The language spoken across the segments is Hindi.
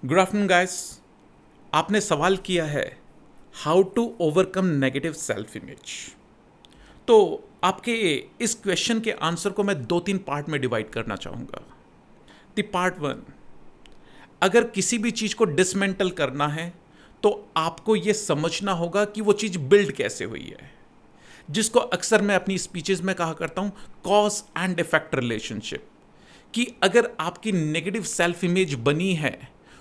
Good afternoon guys. आपने सवाल किया है how to overcome negative self image. तो आपके इस क्वेश्चन के आंसर को मैं दो तीन पार्ट में डिवाइड करना चाहूँगा। द पार्ट वन, अगर किसी भी चीज़ को डिसमेंटल करना है तो आपको ये समझना होगा कि वो चीज़ बिल्ड कैसे हुई है, जिसको अक्सर मैं अपनी स्पीचेस में कहा करता हूँ कॉज एंड इफेक्ट रिलेशनशिप। कि अगर आपकी नेगेटिव सेल्फ इमेज बनी है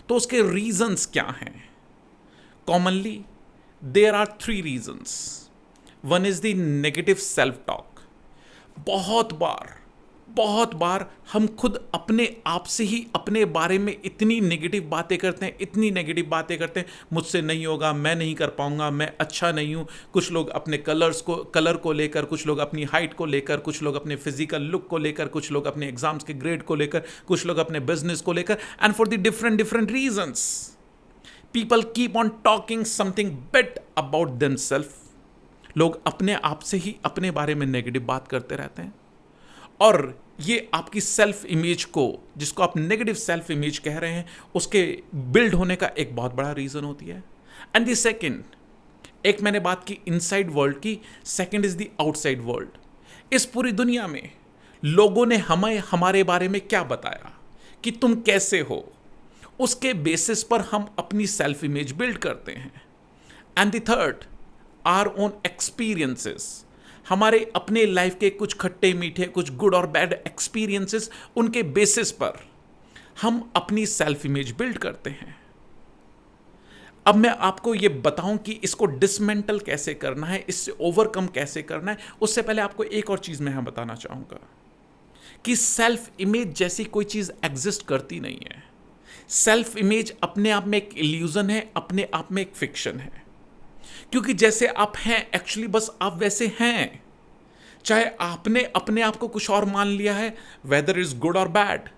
तो उसके रीजंस क्या हैं। Commonly there are three reasons. One is the negative self talk. बहुत बार हम खुद अपने आप से ही अपने बारे में इतनी नेगेटिव बातें करते हैं, मुझसे नहीं होगा, मैं नहीं कर पाऊंगा, मैं अच्छा नहीं हूं। कुछ लोग अपने कलर को लेकर, कुछ लोग अपनी हाइट को लेकर, कुछ लोग अपने फिजिकल लुक को लेकर, कुछ लोग अपने एग्जाम्स के ग्रेड को लेकर, कुछ लोग अपने बिजनेस को लेकर, and for the different reasons people keep on talking something bad about themselves. लोग अपने आप से ही अपने बारे में नेगेटिव बात करते रहते हैं, और ये आपकी सेल्फ इमेज को, जिसको आप नेगेटिव सेल्फ इमेज कह रहे हैं, उसके बिल्ड होने का एक बहुत बड़ा रीजन होती है। एंड द सेकंड, एक मैंने बात की इनसाइड वर्ल्ड की, second is the outside world. इस पूरी दुनिया में लोगों ने हमें हमारे बारे में क्या बताया कि तुम कैसे हो, उसके बेसिस पर हम अपनी सेल्फ इमेज बिल्ड करते हैं। And the third, our own experiences. हमारे अपने लाइफ के कुछ खट्टे मीठे, कुछ गुड और बैड एक्सपीरियंसेस, उनके बेसिस पर हम अपनी सेल्फ इमेज बिल्ड करते हैं। अब मैं आपको यह बताऊं कि इसको डिसमेंटल कैसे करना है, इससे ओवरकम कैसे करना है, उससे पहले आपको एक और चीज मैं यहां बताना चाहूंगा कि सेल्फ इमेज जैसी कोई चीज एग्जिस्ट करती नहीं है। सेल्फ इमेज अपने आप में एक इल्यूजन है, अपने आप में एक फिक्शन है। क्योंकि जैसे आप हैं एक्चुअली बस आप वैसे हैं, चाहे आपने अपने आप को कुछ और मान लिया है, वेदर इज गुड और bad,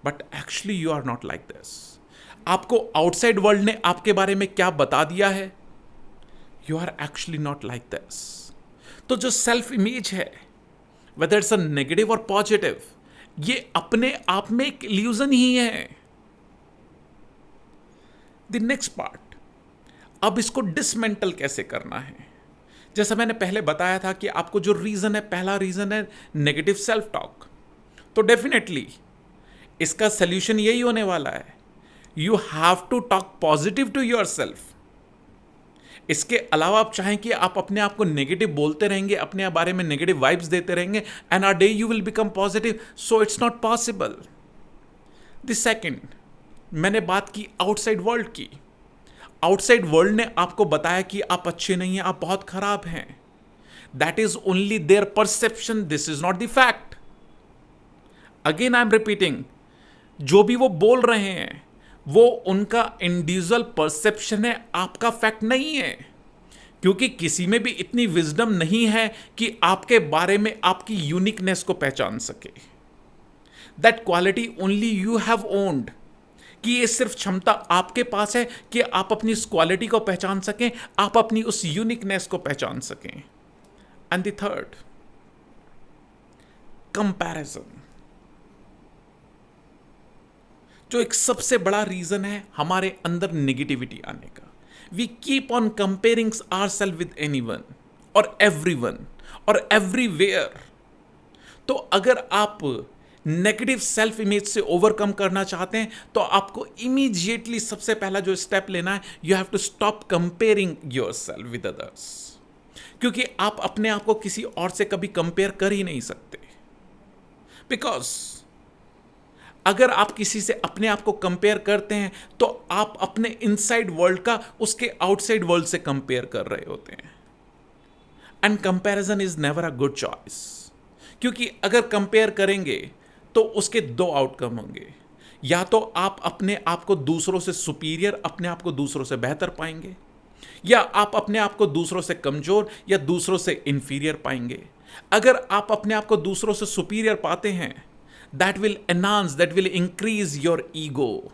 but actually you are not like this. आपको आउटसाइड वर्ल्ड ने आपके बारे में क्या बता दिया है, you are actually not like this. तो जो सेल्फ इमेज है, वेदर इट्स अ नेगेटिव और पॉजिटिव, ये अपने आप में एक इल्यूजन ही है। द नेक्स्ट पार्ट, अब इसको डिसमेंटल कैसे करना है। जैसा मैंने पहले बताया था कि आपको जो रीजन है, पहला रीजन है नेगेटिव सेल्फ टॉक, तो डेफिनेटली इसका सोल्यूशन यही होने वाला है, you have to talk positive to yourself. इसके अलावा आप चाहें कि आप अपने आप को नेगेटिव बोलते रहेंगे, अपने बारे में नेगेटिव वाइब्स देते रहेंगे, and a day you will become positive, so it's not possible. The second, मैंने बात की आउटसाइड वर्ल्ड की। आउटसाइड वर्ल्ड ने आपको बताया कि आप अच्छे नहीं हैं, आप बहुत खराब हैं। That is only their perception, this is not the fact. Again I am repeating, जो भी वो बोल रहे हैं वो उनका इंडिविजुअल परसेप्शन है, आपका फैक्ट नहीं है। क्योंकि किसी में भी इतनी विजडम नहीं है कि आपके बारे में आपकी यूनिकनेस को पहचान सके। That quality only you have owned, कि ये सिर्फ क्षमता आपके पास है कि आप अपनी उस क्वालिटी को पहचान सकें, आप अपनी उस यूनिकनेस को पहचान सकें। एंड द थर्ड, कंपैरिजन, जो एक सबसे बड़ा रीजन है हमारे अंदर नेगेटिविटी आने का। We keep on comparing ourselves with anyone और एवरीवन और एवरीवेयर। तो अगर आप नेगेटिव सेल्फ इमेज से ओवरकम करना चाहते हैं तो आपको इमीडिएटली सबसे पहला जो स्टेप लेना है, you have to stop comparing yourself with others. क्योंकि आप अपने आप को किसी और से कभी कंपेयर कर ही नहीं सकते। बिकॉज अगर आप किसी से अपने आप को कंपेयर करते हैं तो आप अपने इनसाइड वर्ल्ड का उसके आउटसाइड वर्ल्ड से कंपेयर कर रहे होते हैं। And comparison is never a good choice. क्योंकि अगर कंपेयर करेंगे तो उसके दो आउटकम होंगे, या तो आप अपने आप को दूसरों से सुपीरियर, अपने आप को दूसरों से बेहतर पाएंगे, या आप अपने आप को दूसरों से कमजोर या दूसरों से इंफीरियर पाएंगे। अगर आप अपने आप को दूसरों से सुपीरियर पाते हैं, that will enhance, that will increase your ego,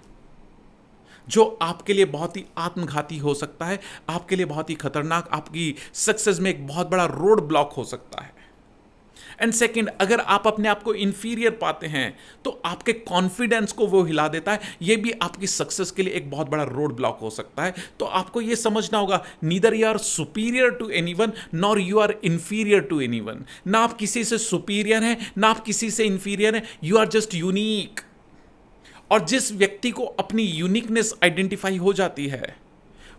जो आपके लिए बहुत ही आत्मघाती हो सकता है, आपके लिए बहुत ही खतरनाक, आपकी सक्सेस में एक बहुत बड़ा रोड ब्लॉक हो सकता है। एंड सेकंड, अगर आप अपने आप को इंफीरियर पाते हैं तो आपके कॉन्फिडेंस को वो हिला देता है। ये भी आपकी सक्सेस के लिए एक बहुत बड़ा रोड ब्लॉक हो सकता है। तो आपको ये समझना होगा, neither you are superior to anyone nor you are inferior to anyone. ना आप किसी से सुपीरियर हैं, ना आप किसी से इंफीरियर हैं, यू आर जस्ट यूनिक। और जिस व्यक्ति को अपनी यूनिकनेस आइडेंटिफाई हो जाती है,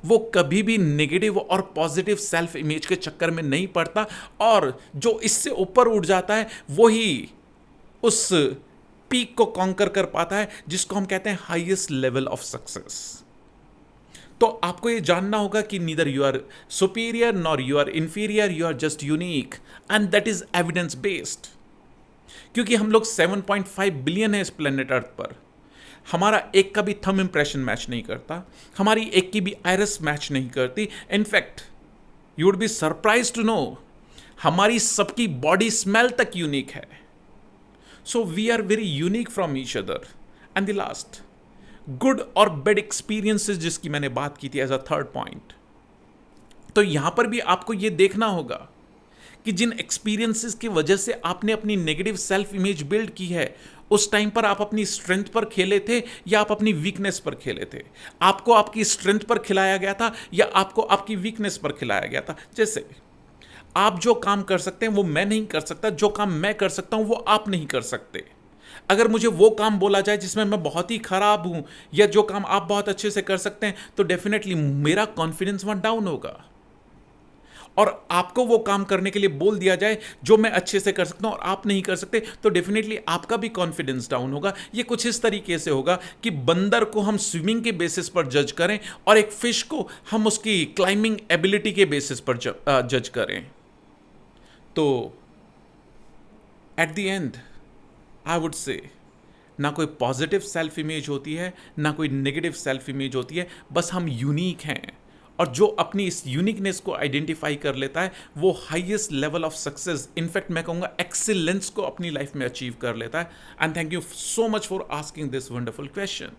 वो कभी भी नेगेटिव और पॉजिटिव सेल्फ इमेज के चक्कर में नहीं पड़ता, और जो इससे ऊपर उठ जाता है वही उस पीक को कॉन्कर कर पाता है, जिसको हम कहते हैं हाईएस्ट लेवल ऑफ सक्सेस। तो आपको ये जानना होगा कि neither you are superior nor you are inferior, you are just unique, and that is evidence based. क्योंकि हम लोग 7.5 बिलियन है इस प्लेनेट अर्थ पर, हमारा एक का भी थंब इंप्रेशन मैच नहीं करता, हमारी एक की भी आयरस मैच नहीं करती। In fact you would be surprise to know, हमारी सबकी बॉडी स्मेल तक यूनिक है। So we are very unique from each other. And the last, good और बैड एक्सपीरियंसेस, जिसकी मैंने बात की थी एज अ थर्ड पॉइंट। तो यहां पर भी आपको यह देखना होगा कि जिन एक्सपीरियंसेस की वजह से आपने अपनी नेगेटिव सेल्फ इमेज बिल्ड की है, उस टाइम पर आप अपनी स्ट्रेंथ पर खेले थे या आप अपनी वीकनेस पर खेले थे? आपको आपकी स्ट्रेंथ पर खिलाया गया था या आपको आपकी वीकनेस पर खिलाया गया था? जैसे आप जो काम कर सकते हैं वो मैं नहीं कर सकता, जो काम मैं कर सकता हूं वो आप नहीं कर सकते। अगर मुझे वो काम बोला जाए जिसमें मैं बहुत ही खराब हूं, या जो काम आप बहुत अच्छे से कर सकते हैं, तो डेफिनेटली मेरा कॉन्फिडेंस वहां डाउन होगा। और आपको वो काम करने के लिए बोल दिया जाए जो मैं अच्छे से कर सकता हूं और आप नहीं कर सकते, तो डेफिनेटली आपका भी कॉन्फिडेंस डाउन होगा। ये कुछ इस तरीके से होगा कि बंदर को हम स्विमिंग के बेसिस पर जज करें और एक फिश को हम उसकी क्लाइंबिंग एबिलिटी के बेसिस पर जज करें। तो at the and I would say, ना कोई पॉजिटिव सेल्फ इमेज होती है, ना कोई नेगेटिव सेल्फ इमेज होती है, बस हम यूनिक हैं। और जो अपनी इस यूनिकनेस को आइडेंटिफाई कर लेता है, वो highest level of success, in fact मैं कहूँगा एक्सीलेंस को अपनी लाइफ में अचीव कर लेता है। And thank you so much for asking this wonderful question.